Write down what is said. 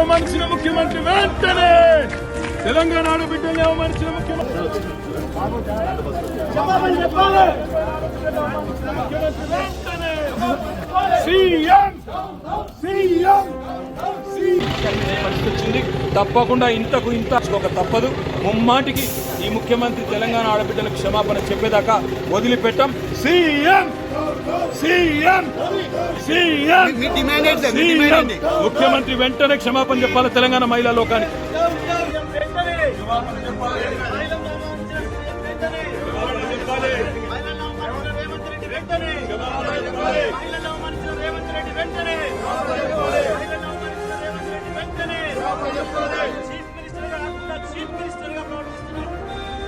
అవమానించిన ముఖ్యమంత్రి వెంటనే తెలంగాణ ఆడబిడ్డల్ని అవమానించిన ముఖ్యమంత్రి వచ్చింది. తప్పకుండా ఇంతకు ఇంత ఒక తప్పదు. ముమ్మాటికి ఈ ముఖ్యమంత్రి తెలంగాణ ఆడబిడ్డలకు క్షమాపణ చెప్పేదాకా వదిలిపెట్టాం. సీఎం సీఎం సీఎం ముఖ్యమంత్రి వెంటనే క్షమాపణ చెప్పాలి తెలంగాణ మహిళా లోకానికి.